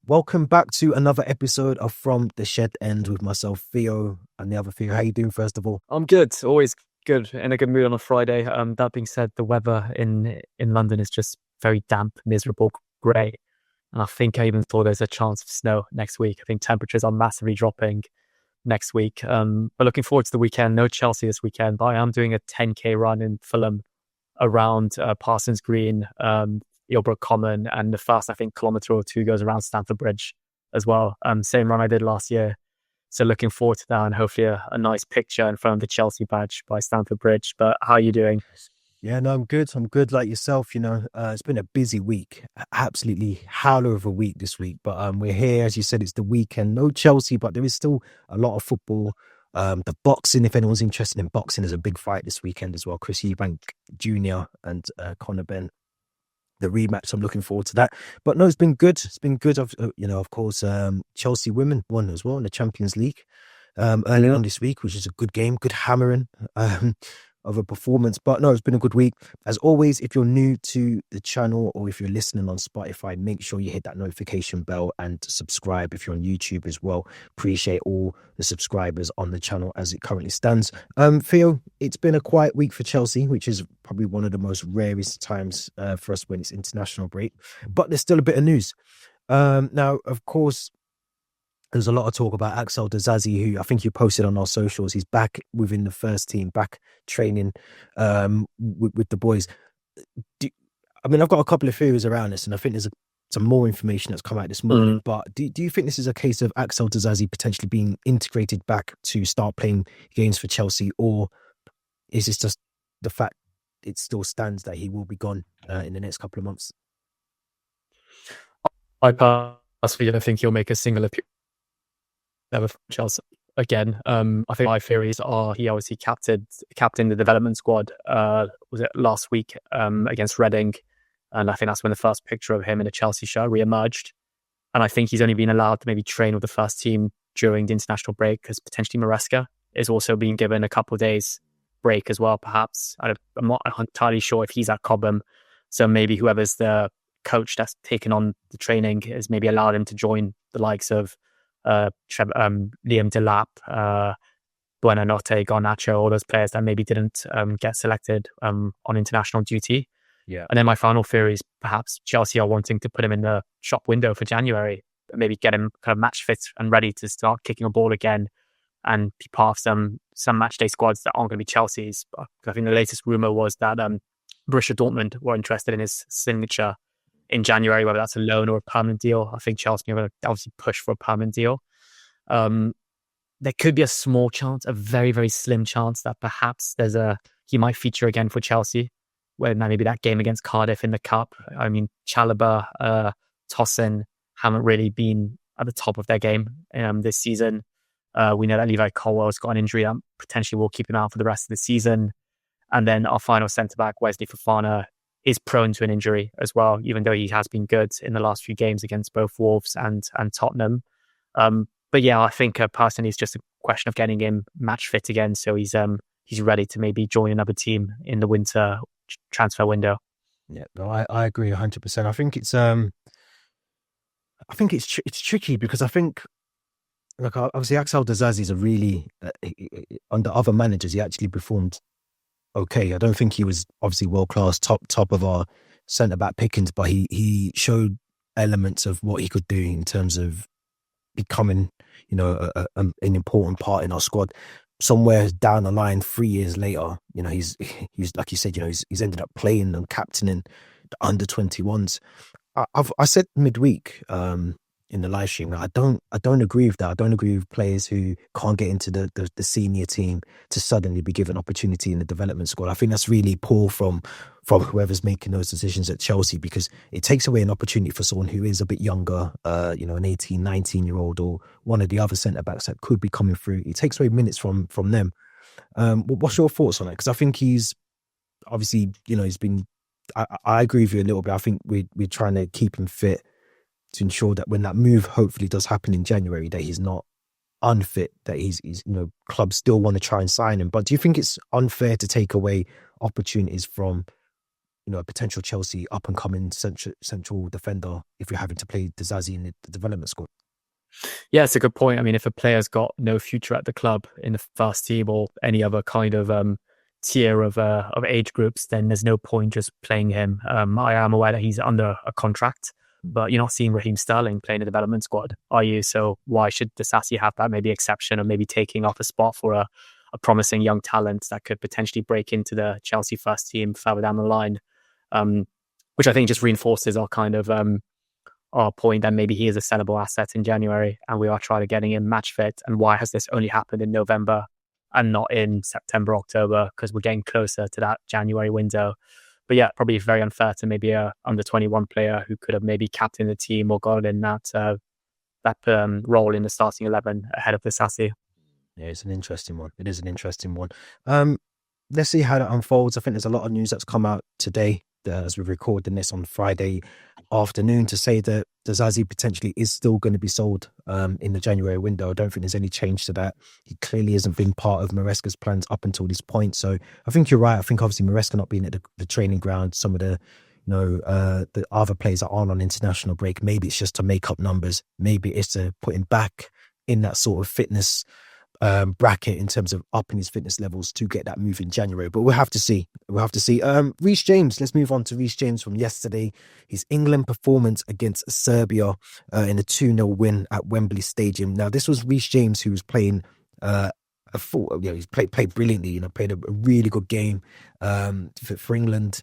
Welcome back to another episode of From the Shed End with myself, Theo, and the other Theo. How you doing, first of all? I'm good. Always good. In a good mood on a Friday. That being said, the weather in London is just very damp, miserable, grey, and I think I even thought there's a chance of snow next week. I think temperatures are massively dropping next week. But looking forward to the weekend. No Chelsea this weekend, but I am doing a 10k run in Fulham around Parsons Green, Ilbrook Common, and the first I think kilometre or two goes around Stamford Bridge as well. Same run I did last year. So looking forward to that and hopefully a nice picture in front of the Chelsea badge by Stamford Bridge. But how are you doing? Yeah, no, I'm good. I'm good like yourself. It's been a busy week, absolutely howler of a week this week. But we're here, as you said, it's the weekend. No Chelsea, but there is still a lot of football. The boxing, if anyone's interested in boxing, there's a big fight this weekend as well. Chris Eubank Jr. and Conor Ben, the rematch. I'm looking forward to that. But no, it's been good. It's been good. Of course, Chelsea women won as well in the Champions League earlier on this week, which is a good game, good hammering of a performance. But no, it's been a good week. As always, if you're new to the channel or if you're listening on Spotify, make sure you hit that notification bell and subscribe if you're on YouTube as well. Appreciate all the subscribers on the channel as it currently stands. Theo, it's been a quiet week for Chelsea, which is probably one of the most rarest times for us when it's international break. But there's still a bit of news. Now, of course, there's a lot of talk about Axel Disasi, who I think you posted on our socials. He's back within the first team, back training with the boys. I've got a couple of theories around this, and I think there's some more information that's come out this morning. But do you think this is a case of Axel Disasi potentially being integrated back to start playing games for Chelsea, or is this just the fact it still stands that he will be gone in the next couple of months? I personally don't think he'll make a single appearance ever for Chelsea again. I think my theories are he obviously captained the development squad. Was it last week against Reading? And I think that's when the first picture of him in a Chelsea shirt re-emerged. And I think he's only been allowed to maybe train with the first team during the international break because potentially Maresca is also being given a couple of days break as well, perhaps. I'm not entirely sure if he's at Cobham. So maybe whoever's the coach that's taken on the training has maybe allowed him to join the likes of Liam Delap, Buonanotte, Garnacho, all those players that maybe didn't get selected on international duty. Yeah. And then my final theory is perhaps Chelsea are wanting to put him in the shop window for January, maybe get him kind of match fit and ready to start kicking a ball again and be part of some match day squads that aren't going to be Chelsea's. But I think the latest rumour was that Borussia Dortmund were interested in his signature in January, whether that's a loan or a permanent deal. I think Chelsea are going to obviously push for a permanent deal. There could be a small chance, a very, very slim chance that perhaps he might feature again for Chelsea, whether maybe that game against Cardiff in the Cup. I mean, Chalobah, Tosin haven't really been at the top of their game this season. We know that Levi Colwell's got an injury that potentially will keep him out for the rest of the season. And then our final centre-back, Wesley Fofana, is prone to an injury as well, even though he has been good in the last few games against both Wolves and Tottenham. But yeah, I think personally it's just a question of getting him match fit again, so he's ready to maybe join another team in the winter transfer window. Yeah, no, I agree 100%. I think it's tricky because I think, like, obviously Axel Disasi is a really under other managers he actually performed okay. I don't think he was obviously world class, top of our centre back pickings, but he showed elements of what he could do in terms of becoming, an important part in our squad. Somewhere down the line, 3 years later, he's like you said, he's ended up playing and captaining the under 21s. I said midweek in the live stream, I don't agree with that. I don't agree with players who can't get into the senior team to suddenly be given opportunity in the development squad. I think that's really poor from whoever's making those decisions at Chelsea, because it takes away an opportunity for someone who is a bit younger, an 18, 19-year-old or one of the other centre-backs that could be coming through. It takes away minutes from them. What's your thoughts on it? Because I think he's obviously, he's been... I agree with you a little bit. I think we're trying to keep him fit to ensure that when that move hopefully does happen in January, that he's not unfit, that he's clubs still want to try and sign him. But do you think it's unfair to take away opportunities from a potential Chelsea up and coming central defender if you're having to play Disasi in the development squad. Yeah, it's a good point. I mean, if a player's got no future at the club in the first team or any other kind of tier of age groups, then there's no point just playing him. I am aware that he's under a contract, but you're not seeing Raheem Sterling playing the development squad, are you? So why should Disasi have that maybe exception or maybe taking off a spot for a promising young talent that could potentially break into the Chelsea first team further down the line? Which I think just reinforces our kind of our point that maybe he is a sellable asset in January and we are trying to getting him match fit. And why has this only happened in November and not in September, October? Because we're getting closer to that January window. But yeah, probably very unfair to maybe a under 21 player who could have maybe captained the team or got in that role in the starting 11 ahead of Disasi. Yeah, it's an interesting one. It is an interesting one. Let's see how that unfolds. I think there's a lot of news that's come out today as we're recording this on Friday afternoon to say that Disasi potentially is still going to be sold in the January window. I don't think there's any change to that. He clearly hasn't been part of Maresca's plans up until this point. So I think you're right. I think obviously Maresca not being at the training ground, some of the the other players that aren't on international break, maybe it's just to make up numbers. Maybe it's to put him back in that sort of fitness bracket in terms of upping his fitness levels to get that move in January. But we'll have to see. Reece James, let's move on to Reece James from yesterday. His England performance against Serbia in a 2-0 win at Wembley Stadium. Now, this was Reece James who was playing he's played brilliantly, played a really good game for England.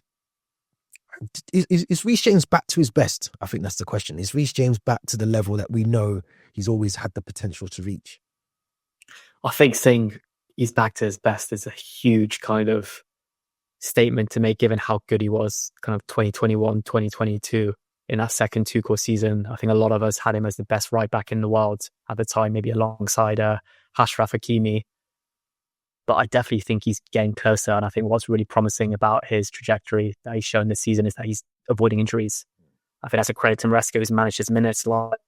Is Reece James back to his best? I think that's the question. Is Reece James back to the level that we know he's always had the potential to reach? I think saying he's back to his best is a huge kind of statement to make, given how good he was kind of 2021, 2022 in that second Tuchel season. I think a lot of us had him as the best right back in the world at the time, maybe alongside Ashraf Hakimi. But I definitely think he's getting closer. And I think what's really promising about his trajectory that he's shown this season is that he's avoiding injuries. I think that's a credit to Maresca, who's managed his minutes a lot.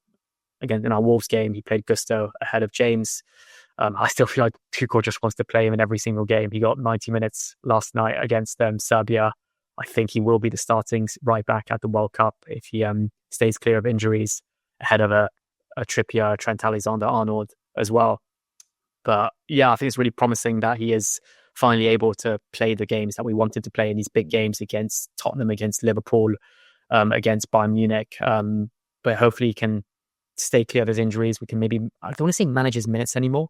Again, in our Wolves game, he played Gusto ahead of James. I still feel like Tuchel just wants to play him in every single game. He got 90 minutes last night against Serbia. I think he will be the starting right back at the World Cup if he stays clear of injuries ahead of a Trippier, Trent Alexander-Arnold as well. But yeah, I think it's really promising that he is finally able to play the games that we wanted to play in these big games against Tottenham, against Liverpool, against Bayern Munich. But hopefully he can stay clear of his injuries. We can maybe, I don't want to say manage his minutes anymore,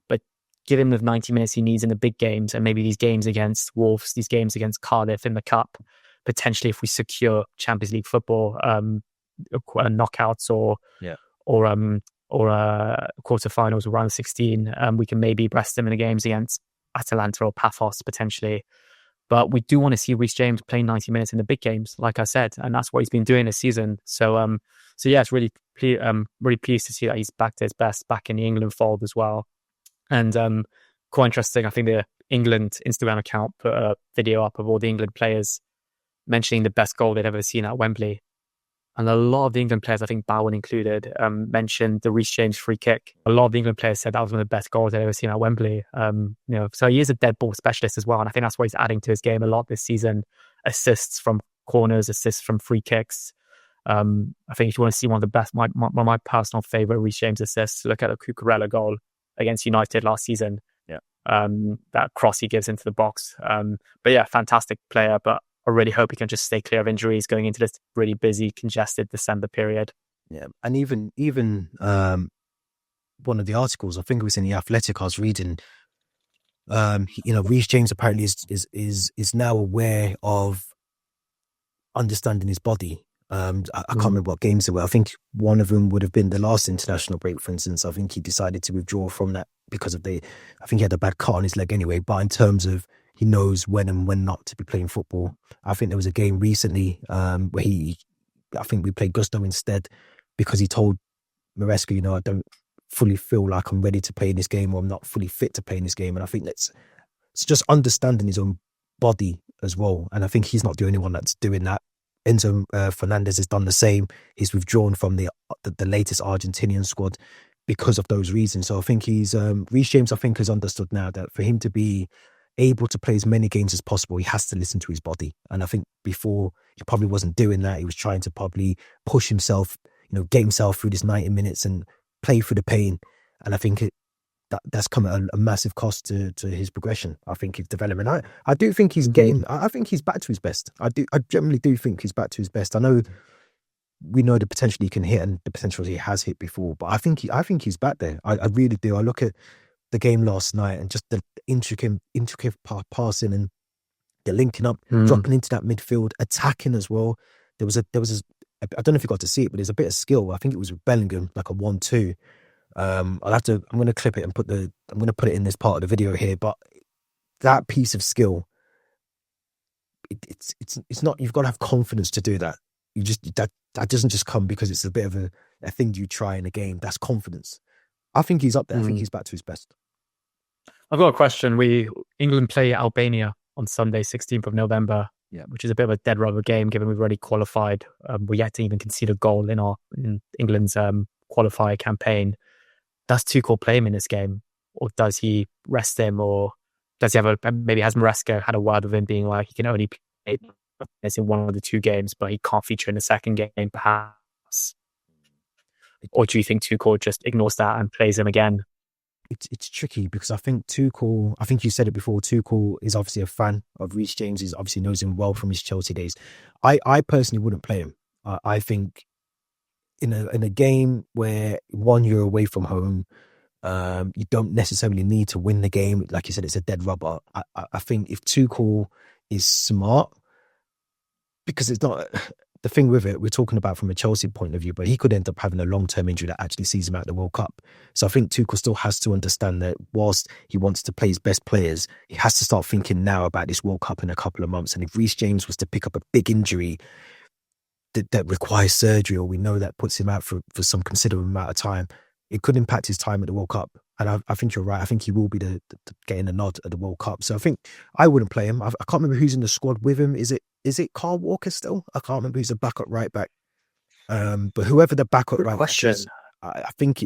but give him the 90 minutes he needs in the big games, and maybe these games against Wolves, these games against Cardiff in the Cup, potentially if we secure Champions League football, knockouts or quarterfinals or round 16, we can maybe rest him in the games against Atalanta or Paphos potentially. But we do want to see Reece James playing 90 minutes in the big games, like I said, and that's what he's been doing this season. So yeah, it's really pleased to see that he's back to his best, back in the England fold as well. And quite interesting, I think the England Instagram account put a video up of all the England players mentioning the best goal they'd ever seen at Wembley. And a lot of the England players, I think Bowen included, mentioned the Reece James free kick. A lot of the England players said that was one of the best goals they'd ever seen at Wembley. So he is a dead ball specialist as well. And I think that's why he's adding to his game a lot this season. Assists from corners, assists from free kicks. I think if you want to see one of the best, one of my personal favourite Reece James assists, look at the Cucurella goal against United last season. Yeah. That cross he gives into the box. But yeah, fantastic player. But I really hope he can just stay clear of injuries going into this really busy, congested December period. Yeah, and even one of the articles, I think it was in the Athletic, I was reading. Reece James apparently is now aware of understanding his body. I can't remember what games they were. I think one of them would have been the last international break, for instance. I think he decided to withdraw from that because of I think he had a bad cut on his leg anyway. But in terms of he knows when and when not to be playing football. I think there was a game recently where I think we played Gusto instead because he told Maresca, I don't fully feel like I'm ready to play in this game, or I'm not fully fit to play in this game. And I think it's just understanding his own body as well. And I think he's not the only one that's doing that. Enzo Fernandez has done the same. He's withdrawn from the latest Argentinian squad because of those reasons. So I think Reece James, I think, has understood now that for him to be able to play as many games as possible, he has to listen to his body. And I think before, he probably wasn't doing that. He was trying to probably push himself, get himself through this 90 minutes and play through the pain. And I think that's come at a massive cost to his progression. I think his development. I do think he's getting. I think he's back to his best. I generally do think he's back to his best. I know we know the potential he can hit and the potential he has hit before, but I think he's back there. I really do. I look at the game last night and just the intricate passing and the linking up, dropping into that midfield, attacking as well. There was I don't know if you got to see it, but there's a bit of skill. I think it was with Bellingham, like a 1-2. I'm going to clip it and I'm going to put it in this part of the video here. But that piece of skill, it's not. You've got to have confidence to do that. That doesn't just come because it's a bit of a thing you try in a game. That's confidence. I think he's up there. I think he's back to his best. I've got a question. England play Albania on Sunday, 16th of November, which is a bit of a dead rubber game given we've already qualified. We yet to even concede a goal in England's qualifier campaign. Does Tuchel play him in this game, or does he rest him, or does he maybe has Maresca had a word with him being like he can only play in one of the two games, but he can't feature in the second game, perhaps? Or do you think Tuchel just ignores that and plays him again? It's tricky because I think Tuchel, I think you said it before, Tuchel is obviously a fan of Reece James. He obviously knows him well from his Chelsea days. I personally wouldn't play him. I think in a game where you're away from home, you don't necessarily need to win the game. Like you said, it's a dead rubber. I think if Tuchel is smart, because it's not the thing with it, we're talking about from a Chelsea point of view, but he could end up having a long-term injury that actually sees him out of the World Cup. So I think Tuchel still has to understand that whilst he wants to play his best players, he has to start thinking now about this World Cup in a couple of months. And if Reece James was to pick up a big injury that requires surgery, or we know that puts him out for some considerable amount of time, it could impact his time at the World Cup. And I think you're right. I think he will be the getting a nod at the World Cup. So I think I wouldn't play him. I can't remember who's in the squad with him. Is it Carl Walker still? I can't remember who's the backup right back. But whoever the backup right back is, I think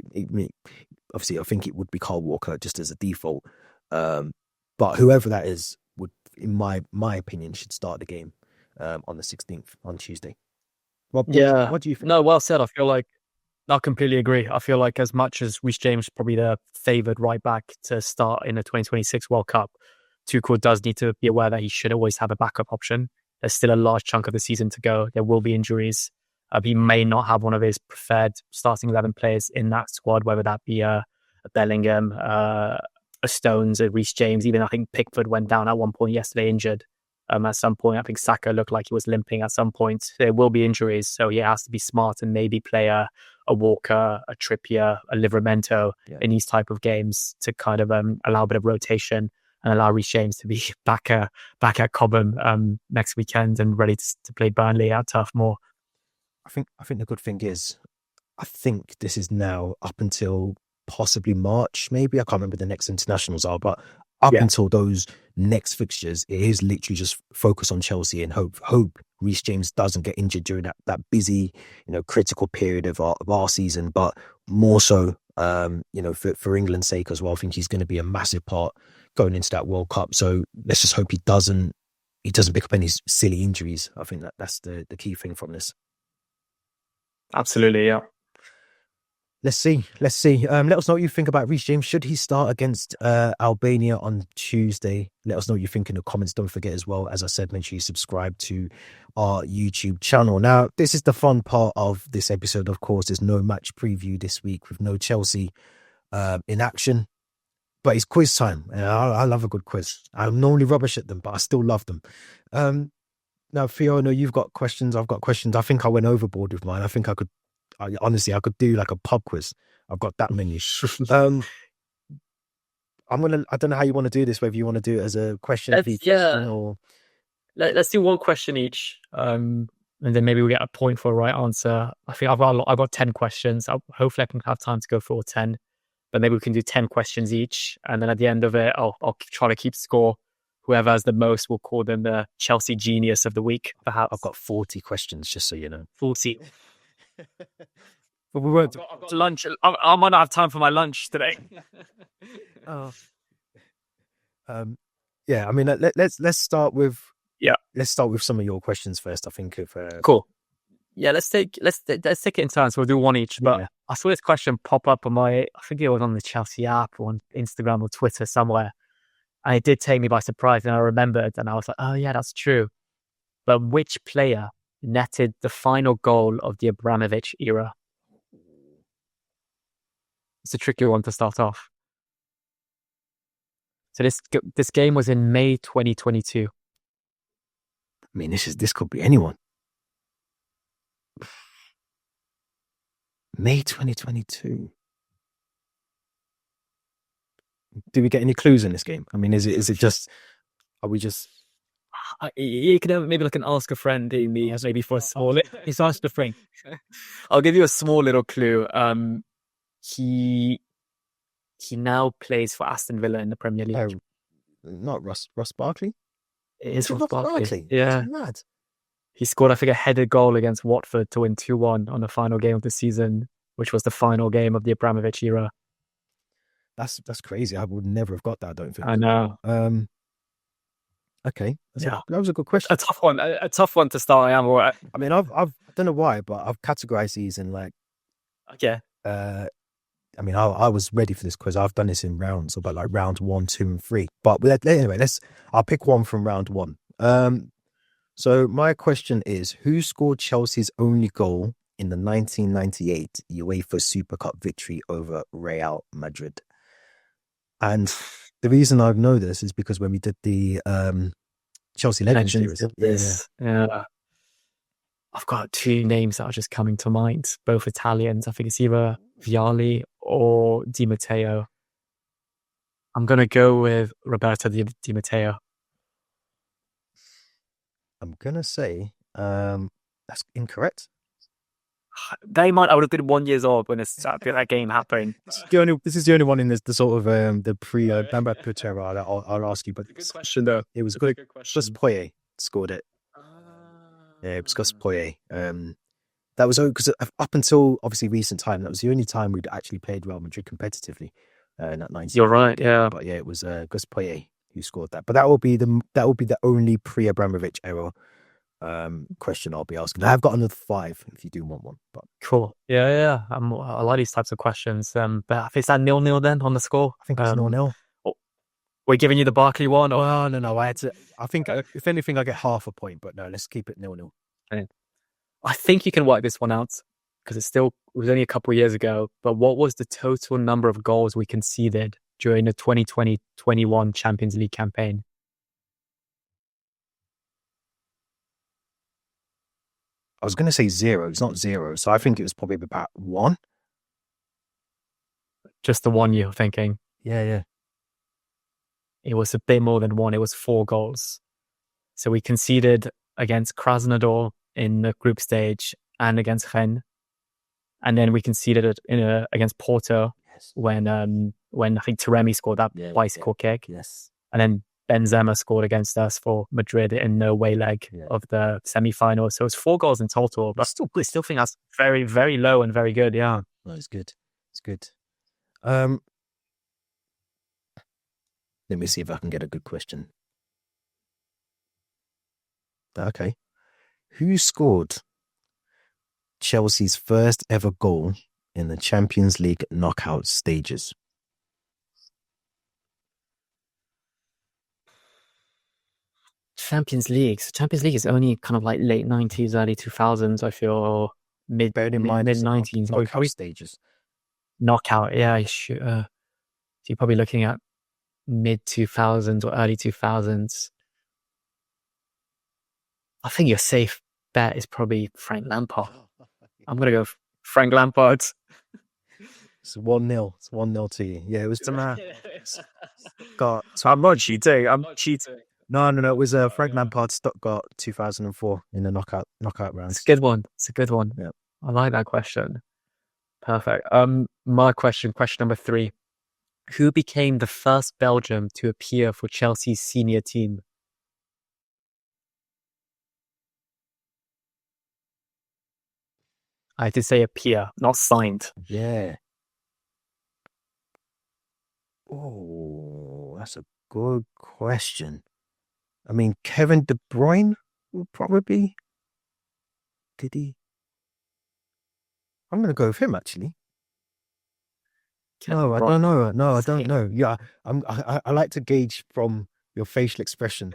obviously I think it would be Carl Walker just as a default. But whoever that is would, in my opinion, should start the game on the 16th on Tuesday. Rob, what do you think? No, well said. I completely agree. I feel like as much as Reece James is probably the favoured right back to start in the 2026 World Cup, Tuchel does need to be aware that he should always have a backup option. There's still a large chunk of the season to go. There will be injuries. He may not have one of his preferred starting 11 players in that squad, whether that be a Bellingham, a Stones, a Reece James. Even I think Pickford went down at one point yesterday injured. At some point, I think Saka looked like he was limping at some point. There will be injuries, so he has to be smart and maybe play a Walker, a Trippier, a Livramento in these type of games to kind of allow a bit of rotation and allow Reece James to be back at Cobham next weekend and ready to play Burnley at Turf Moor. I think the good thing is, I think this is now up until possibly March, maybe. I can't remember the next internationals are, but up until those next fixtures, it is literally just focus on Chelsea and hope Reece James doesn't get injured during that busy, critical period of our season. But more so, for England's sake as well, I think he's going to be a massive part going into that World Cup. So let's just hope he doesn't pick up any silly injuries. I think that's the key thing from this. Absolutely, yeah. Let's see. Let us know what you think about Reece James. Should he start against Albania on Tuesday? Let us know what you think in the comments. Don't forget as well, as I said, make sure you subscribe to our YouTube channel. Now, this is the fun part of this episode, of course. There's no match preview this week with no Chelsea in action. But it's quiz time. And I love a good quiz. I'm normally rubbish at them, but I still love them. Now, Theo, I know you've got questions. I've got questions. I think I went overboard with mine. I think I could do like a pub quiz. I've got that many. I don't know how you want to do this, whether you want to do it as a question for each question or... Let's do one question each. And then maybe we get a point for a right answer. I think I've got 10 questions. Hopefully I can have time to go for all 10. But maybe we can do 10 questions each. And then at the end of it, I'll try to keep score. Whoever has the most, we'll call them the Chelsea Genius of the Week, perhaps. I've got 40 questions, just so you know. 40. But we won't. I've got lunch. I might not have time for my lunch today. Yeah, I mean, let's start with Yeah. let's start with some of your questions first. I think if Cool. Yeah, let's take it in turns. We'll do one each. But yeah. I saw this question pop up on I think it was on the Chelsea app or on Instagram or Twitter somewhere. And it did take me by surprise, and I remembered, and I was like, oh yeah, that's true. But which player netted the final goal of the Abramovich era? It's a tricky one to start off. So this game was in May 2022. I mean, this could be anyone. May 2022. Do we get any clues in this game? I mean, is it just? Are we just? You could have maybe like an ask a friend in me has maybe for a small. It's ask a friend. I'll give you a small little clue. He now plays for Aston Villa in the Premier League. Oh, not Ross Barkley. It is Ross Barkley. Yeah, mad. He scored, I think, a headed goal against Watford to win 2-1 on the final game of the season, which was the final game of the Abramovich era. That's crazy. I would never have got that. I don't think. I know. Okay, that was a good question. A tough one. A tough one to start. I am all right. I mean, I don't know why, but I've categorized these in like. Okay. I mean, I was ready for this quiz. I've done this in rounds, about like round 1, 2, and 3. But anyway, I'll pick one from round 1. So my question is, who scored Chelsea's only goal in the 1998 UEFA Super Cup victory over Real Madrid? And the reason I know this is because when we did the Chelsea Legends series, yeah. I've got two names that are just coming to mind, both Italians. I think it's either Vialli or Di Matteo. I'm going to go with Roberto Di Matteo. I'm going to say that's incorrect. I would have been 1 year old when that game happened. This is the only one in the sort of the pre-Bamba Putera that I'll ask you. But good question, though. It was good. Just Poyet scored it. Yeah, it was Gus Poyet. That was because up until obviously recent time, that was the only time we'd actually played Real Madrid competitively in that 90s. You're right, yeah. But yeah, it was Gus Poyet who scored that. But that will be the only pre-Abramovich era question I'll be asking. I've got another 5 if you do want one. But cool. Yeah. I like these types of questions. But is that 0-0 then on the score? I think it's 0-0. We're giving you the Barkley one. Oh no! I think if anything, I get half a point. But no, let's keep it 0-0. I think you can work this one out because it was only a couple of years ago. But what was the total number of goals we conceded during the 2020-21 Champions League campaign? I was going to say 0. It's not 0, so I think it was probably about 1. Just the one you're thinking? Yeah. It was a bit more than 1. It was 4 goals. So we conceded against Krasnodar in the group stage and against Rennes. And then we conceded it against Porto when I think Taremi scored that bicycle kick. Yes. And then Benzema scored against us for Madrid in the away leg of the semi-final. So it's 4 goals in total. But I still think that's very, very low and very good. Yeah. No, it's good. It's good. Let me see if I can get a good question. Okay. Who scored Chelsea's first ever goal in the Champions League knockout stages? Champions League. So Champions League is only kind of like late 90s, early 2000s, I feel, or mid 90s. Knockout stages. Knockout, yeah. So you're probably looking at mid 2000s or early 2000s. I think your safe bet is probably Frank Lampard. I'm going to go Frank Lampard. It's 1-0. It's 1-0 to you. Yeah, it was the man. So I'm not cheating. No. It was Frank Lampard, Stuttgart 2004 in the knockout rounds. It's a good one. Yeah. I like that question. Perfect. My question number 3. Who became the first Belgian to appear for Chelsea's senior team? I did say appear, not signed. Yeah. Oh, that's a good question. I mean, Kevin De Bruyne will probably. Did he? I'm going to go with him actually. No, I don't know. No, I don't know. Yeah, I like to gauge from your facial expression.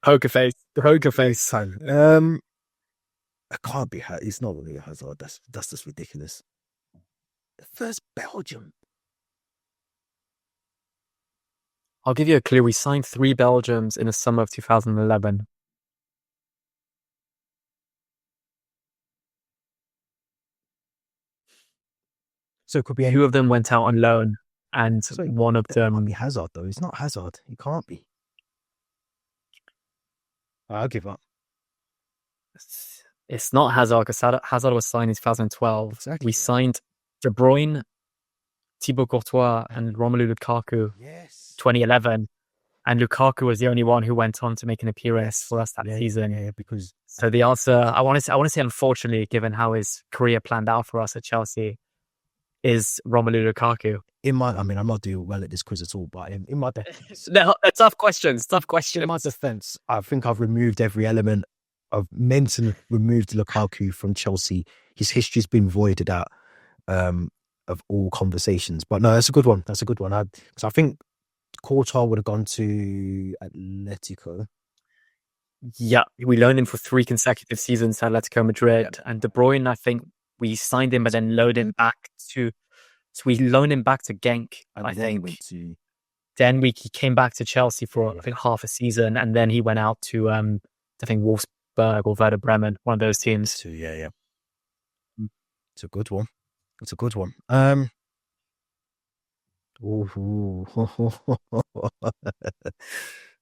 Poker face. The poker face. So, it can't be. It's not really Hazard. That's just ridiculous. The first Belgium. I'll give you a clue. We signed 3 Belgians in the summer of 2011. So it could be 2 of them went out on loan, and one of them might be Hazard though. It's not Hazard. He can't be. I'll give up. It's not Hazard, because Hazard was signed in 2012. Exactly, We signed De Bruyne, Thibaut Courtois, and Romelu Lukaku 2011. And Lukaku was the only one who went on to make an appearance for us that season. Yeah, because so the answer, I want to say, unfortunately, given how his career planned out for us at Chelsea, is Romelu Lukaku. I'm not doing well at this quiz at all, but in my no, tough questions. In my defense, I think I've removed every element. I've mentally removed Lukaku from Chelsea. His history's been voided out of all conversations. But no, that's a good one. Because I think Courtois would have gone to Atletico. Yeah, we loaned him for 3 consecutive seasons at Atletico Madrid. And De Bruyne, I think we signed him, but then loaned him back to. So we loaned him back to Genk, and I think. Then he came back to Chelsea for I think half a season, and then he went out to I think Wolfsburg or Werder Bremen, one of those teams. Yeah. It's a good one.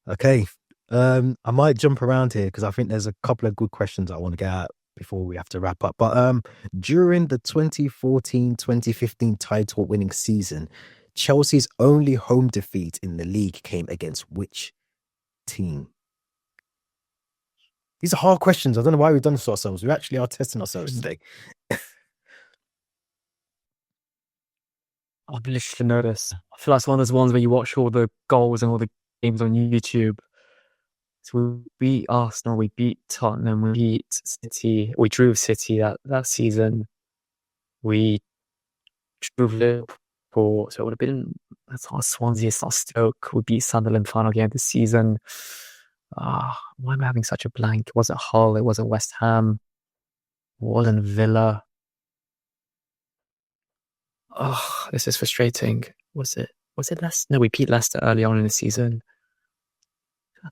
Okay. I might jump around here because I think there's a couple of good questions I want to get at before we have to wrap up. But during the 2014-2015 title winning season, Chelsea's only home defeat in the league came against which team? These are hard questions. I don't know why we've done this to ourselves. We actually are testing ourselves today. I've literally noticed. I feel like it's one of those ones where you watch all the goals and all the games on YouTube. So we beat Arsenal, we beat Tottenham, we beat City, we drew City that season. We drew Liverpool, so it would have been, that's not Swansea, it's not Stoke. We beat Sunderland final game of the season. Why am I having such a blank? It wasn't Hull, it wasn't West Ham, it wasn't Villa. Oh, this is frustrating. Was it Leicester? No, we beat Leicester early on in the season.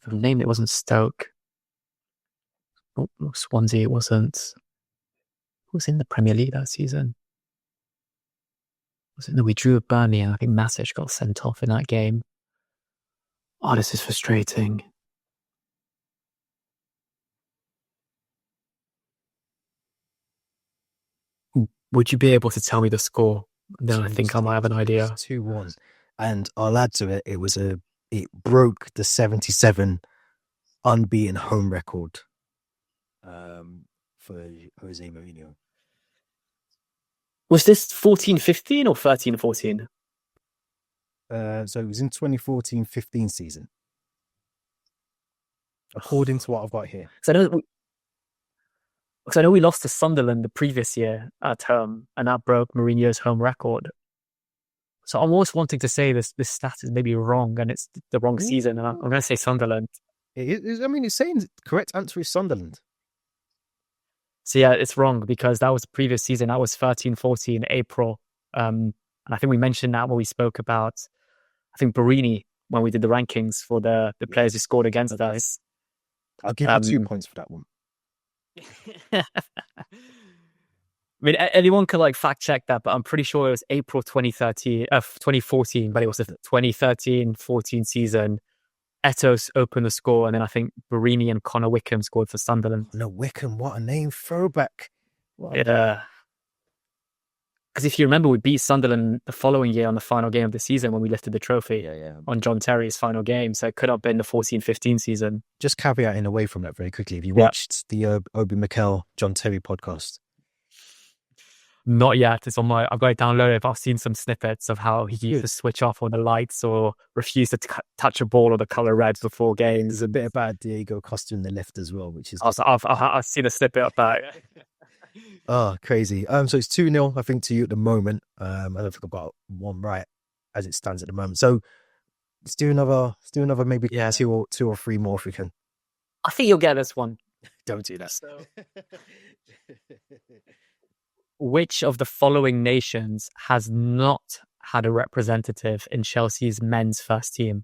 The name, it wasn't Stoke. Oh, Swansea, it wasn't. Who was in the Premier League that season? No, we drew a Burnley, and I think Matic got sent off in that game. Oh, this is frustrating. Would you be able to tell me the score? Then I think I might have an idea. 2-1. And I'll add to it, it broke the 77 unbeaten home record for Jose Mourinho. Was this 14-15 or 13-14? So it was in 2014-15 season, according to what I've got here. Because I know we lost to Sunderland the previous year at home, and that broke Mourinho's home record. So I'm always wanting to say this stat is maybe wrong, and it's the wrong season, and I'm going to say Sunderland. It's saying the correct answer is Sunderland. So yeah, it's wrong because that was the previous season. That was 13-14 April. And I think we mentioned that when we spoke about, I think, Borini, when we did the rankings for the players who scored against us. I'll give you 2 points for that one. I mean, anyone could fact check that, but I'm pretty sure it was April 2014, but it was the 2013-14 season. Etos opened the score, and then I think Borini and Connor Wickham scored for Sunderland. No, Wickham, what a name. Throwback. Wow. Yeah. Because if you remember, we beat Sunderland the following year on the final game of the season when we lifted the trophy on John Terry's final game. So it could have been the 14-15 season. Just caveating away from that very quickly. Have you watched the Obi Mikel John Terry podcast? Not yet. It's on my. I've got it downloaded. But I've seen some snippets of how he used to switch off all the lights or refuse to touch a ball of the color red before games. There's a bit about Diego Costa in the left as well, which is I've seen a snippet of that. oh, crazy. So it's 2-0, I think, to you at the moment. I don't think I've got one right as it stands at the moment. So let's do another maybe two or three more if we can. I think you'll get this one. Don't do that. So, which of the following nations has not had a representative in Chelsea's men's first team?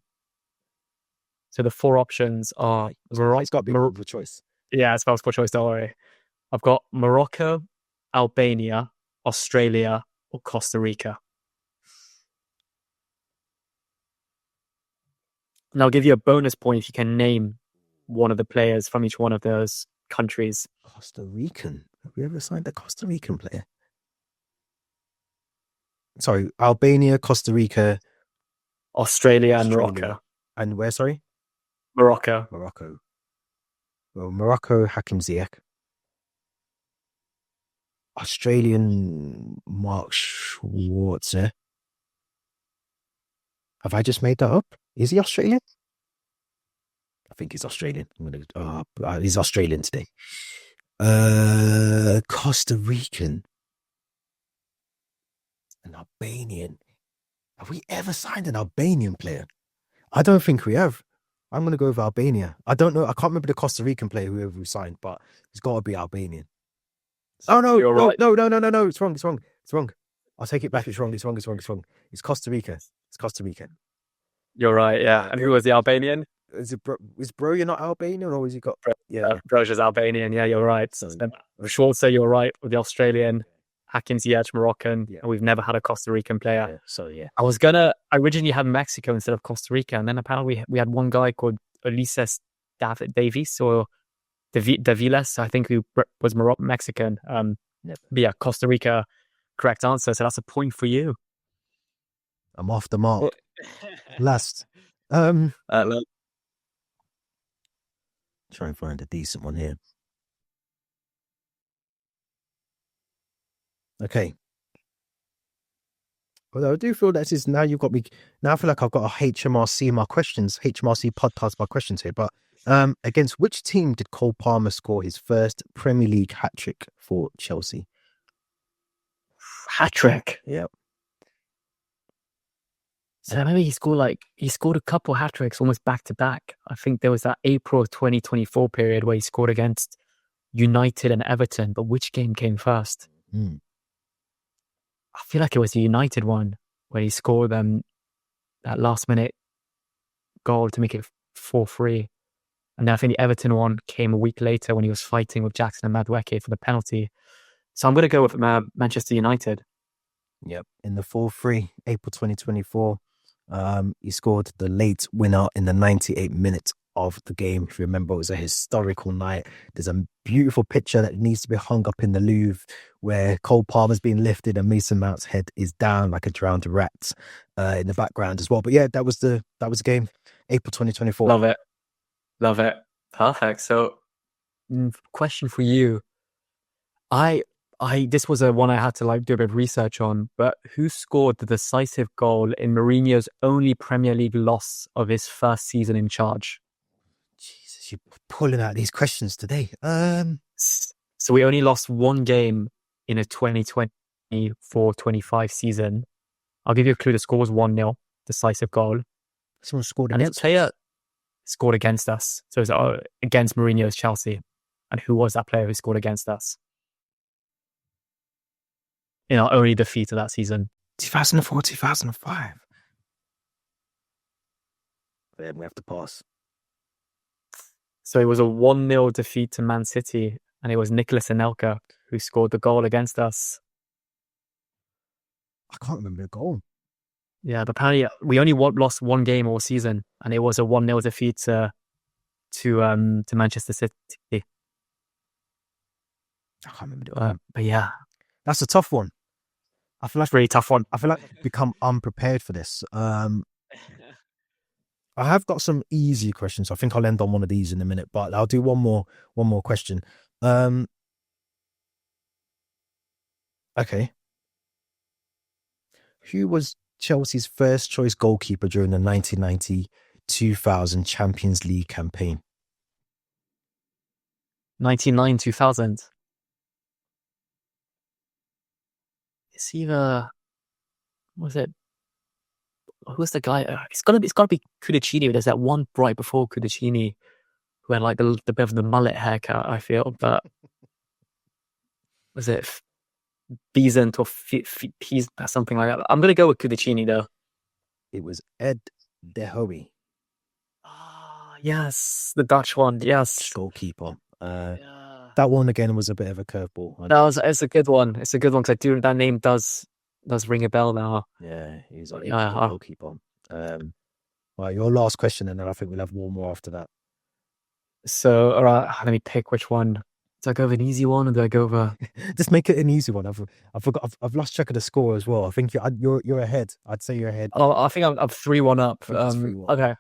So the four options are... It's got to be multiple choice. Yeah, it's multiple choice, don't worry. I've got Morocco, Albania, Australia, or Costa Rica. And I'll give you a bonus point if you can name one of the players from each one of those countries. Costa Rican? Have we ever signed a Costa Rican player? Sorry, Albania, Costa Rica, Australia, and Morocco. And where, sorry? Morocco. Well, Morocco, Hakim Ziyech. Australian, Mark Schwarzer. Have I just made that up? Is he Australian? I think he's Australian. He's Australian today. Costa Rican. An Albanian. Have we ever signed an Albanian player? I don't think we have. I'm going to go with Albania. I don't know. I can't remember the Costa Rican player whoever we signed, but it's got to be Albanian. Oh, no. Right. No. It's wrong. I'll take it back. It's wrong. It's Costa Rica. You're right, yeah. And who was the Albanian? Is Bro, you're not Albanian, or has he got... Broja's Albanian, yeah, you're right. Schwarzer, you're right, with the Australian. Hakim Ziyech, Moroccan, and we've never had a Costa Rican player. I originally had Mexico instead of Costa Rica, and then apparently we had one guy called Ulises Davis or Daviles, I think, who was Mexican. But yeah, Costa Rica, correct answer. So that's a point for you. I'm off the mark. Last. Try and find a decent one here. Okay. Although I do feel that is now you've got me. Now I feel like I've got a HMRC podcast my questions here. But against which team did Cole Palmer score his first Premier League hat-trick for Chelsea? Hat-trick? Yep. So maybe he scored a couple hat-tricks almost back-to-back. I think there was that April 2024 period where he scored against United and Everton. But which game came first? I feel like it was the United one where he scored that last-minute goal to make it 4-3. And then I think the Everton one came a week later when he was fighting with Jackson and Madueke for the penalty. So I'm going to go with Manchester United. Yep. In the 4-3, April 2024, he scored the late winner in the 98th minute of the game. If you remember, it was a historical night. There's a beautiful picture that needs to be hung up in the Louvre where Cole Palmer's being lifted and Mason Mount's head is down like a drowned rat in the background as well. But yeah, that was the game, April 2024. Love it. Perfect. So, question for you. This was one I had to do a bit of research on, but who scored the decisive goal in Mourinho's only Premier League loss of his first season in charge? Jesus, you're pulling out these questions today. So we only lost one game in a 2024-25 season. I'll give you a clue. The score was 1-0, decisive goal. Someone scored and against this player scored against us. So it was against Mourinho's Chelsea. And who was that player who scored against us in our only defeat of that season? 2004, 2005. Then we have to pass. So it was a 1-0 defeat to Man City, and it was Nicolas Anelka who scored the goal against us. I can't remember the goal. Yeah, but apparently we only lost one game all season, and it was a 1-0 defeat to Manchester City. I can't remember the goal. But yeah, that's a tough one. I feel like really tough one. I feel like I've become unprepared for this. I have got some easy questions. I think I'll end on one of these in a minute, but I'll do one more question. Okay. Who was Chelsea's first choice goalkeeper during the 1990-2000 Champions League campaign? 99, 2000. It's either, was it, who's the guy? It's gotta be Cudicini. There's that one right before Cudicini who had like the bit of the mullet haircut, I feel. But was it Bezant or Peas, something like that? I'm going to go with Cudicini though. It was Ed De Hoey, Yes, the Dutch one. Yes. goalkeeper. Yeah. That one again was a bit of a curveball. No, it's a good one. It's a good one because I do that name does ring a bell now. Yeah, he's a Yeah, goalkeeper. Well, your last question, and then I think we'll have one more after that. So, all right, let me pick which one. Do I go with an easy one or do I go over? Just make it an easy one. I've lost track of the score as well. I think you're ahead. I'd say you're ahead. Oh, I think I'm 3-1 up. I think it's 3-1. Okay,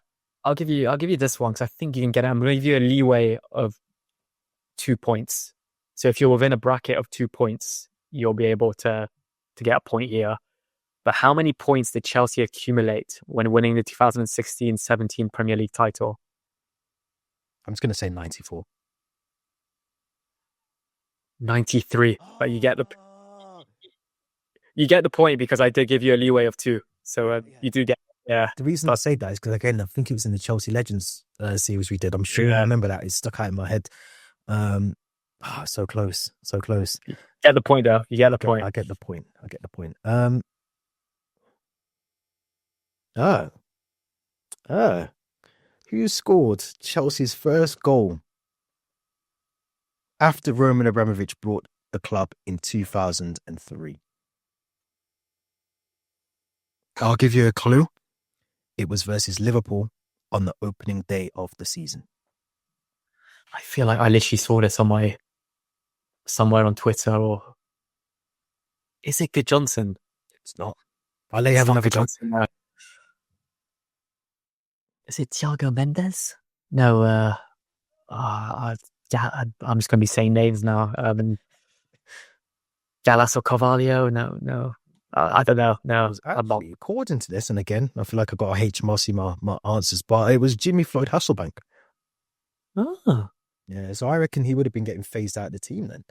I'll give you this one because I think you can get it. I'm going to give you a leeway of 2 points. So if you're within a bracket of 2 points, you'll be able to get a point here. But how many points did Chelsea accumulate when winning the 2016-17 Premier League title? I'm just going to say 94. 93. But you get the point because I did give you a leeway of 2. So you do get, yeah. The reason I say that is because, again, I think it was in the Chelsea Legends series we did. I'm sure I remember that. It's stuck out in my head. So close. So close. You get the point, though. You get the point. I get the point. Who scored Chelsea's first goal after Roman Abramovich brought the club in 2003? I'll give you a clue. It was versus Liverpool on the opening day of the season. I feel like I literally saw this on somewhere on Twitter, or is it Good Johnson? It's not. I'll let you have another go. Is it Thiago Mendes? No. I'm just going to be saying names now. Gallas or Carvalho? No. I don't know. No, actually, according to this, and again, I feel like I got to HMRC my answers, but it was Jimmy Floyd Hasselbank. Oh. Yeah, so I reckon he would have been getting phased out of the team then.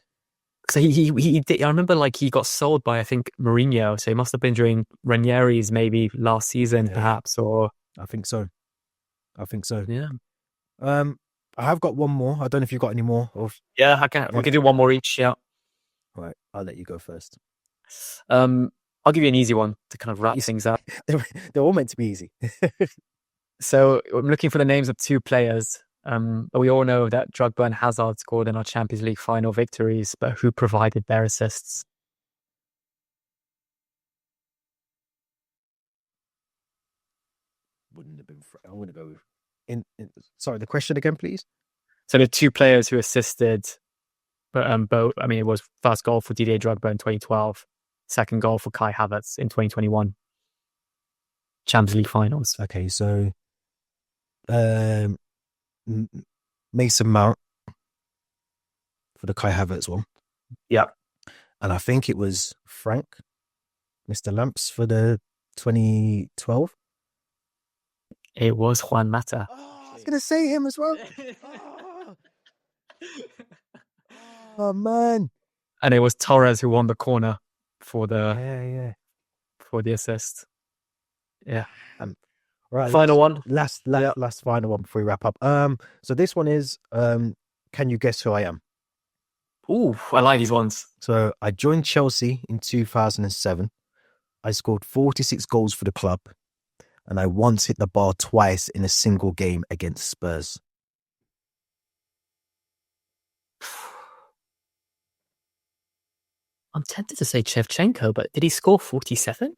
So he did. I remember like he got sold by, I think, Mourinho. So he must have been during Ranieri's maybe last season, perhaps, or I think so. Yeah. I have got one more. I don't know if you've got any more. Yeah, I can. We can do one more each. Yeah. All right, I'll let you go first. I'll give you an easy one to kind of wrap things up. They're all meant to be easy. So I'm looking for the names of 2 players. But we all know that Drogba and Hazard scored in our Champions League final victories, but who provided their assists? Wouldn't have been. I'm going to go with. Sorry, the question again, please. So the 2 players who assisted, but both. I mean, it was first goal for Didier Drogba in 2012, second goal for Kai Havertz in 2021. Champions League finals. Okay, so Mason Mount for the Kai Havertz one. Yeah. And I think it was Frank, Mr. Lamps, for the 2012. It was Juan Mata. I was going to say him as well. Oh, man. And it was Torres who won the corner for the for the assist. Yeah. Right. Final one. Last final one before we wrap up. So this one is can you guess who I am? Ooh, I like these ones. So I joined Chelsea in 2007. I scored 46 goals for the club, and I once hit the bar twice in a single game against Spurs. I'm tempted to say Shevchenko, but did he score 47?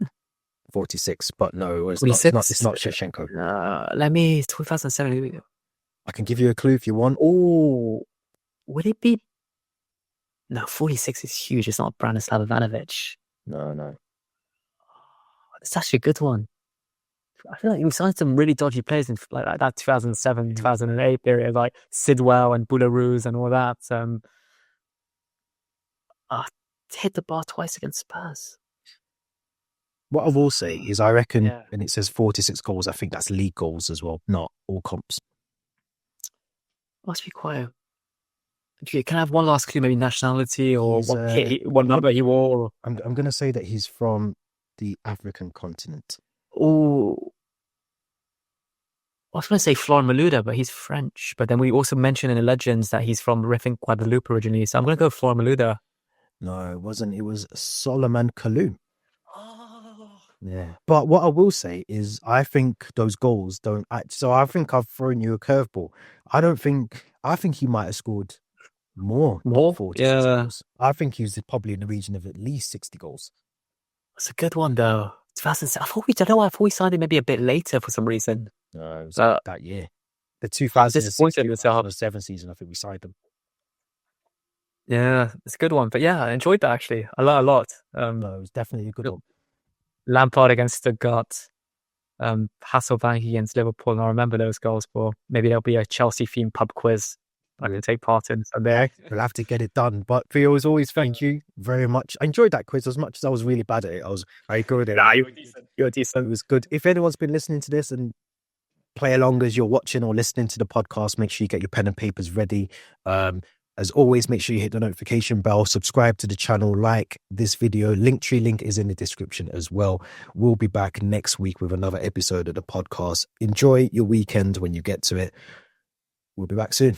46, but no, it's not Shevchenko. 2007. I can give you a clue if you want. Oh, would it be? No, 46 is huge. It's not Branislav Ivanovic. No. It's actually a good one. I feel like we signed some really dodgy players in like that 2007, 2008 period, like Sidwell and Boularus and all that. Hit the bar twice against Spurs. What I will say is, I reckon, Yeah. and it says 46 goals. I think that's league goals as well, not all comps. Must be quite a... Okay, can I have one last clue? Maybe nationality or He's, what number he wore? I'm going to say that he's from the African continent. Oh, I was going to say Florent Malouda, but he's French. But then we also mentioned in the legends that he's from, I think, Guadeloupe originally. So I'm going to go Florent Malouda. No, it wasn't. It was Solomon Kalou. Oh. Yeah. But what I will say is, I think those goals don't act. So I think I've thrown you a curveball. I think he might have scored more More? 46 Yeah. goals. I think he was probably in the region of at least 60 goals. That's a good one, though. 2007. I thought we signed him maybe a bit later for some reason. No, it was Uh, that year. The disappointed 2006 myself. 2007 season, I think we signed him. Yeah, it's a good one. But yeah, I enjoyed that actually. I learned a lot. No, it was definitely a good one. Lampard against Stuttgart, Hasselbank against Liverpool. And I remember those goals, but maybe there'll be a Chelsea-themed pub quiz I can take part in someday. We'll have to get it done. But Theo, as always, thank you very much. I enjoyed that quiz as much as I was really bad at it. I was very good at it. Nah, you were decent. You were decent. It was good. If anyone's been listening to this and play along as you're watching or listening to the podcast, make sure you get your pen and papers ready. As always, make sure you hit the notification bell, subscribe to the channel, like this video. Linktree link is in the description as well. We'll be back next week with another episode of the podcast. Enjoy your weekend when you get to it. We'll be back soon.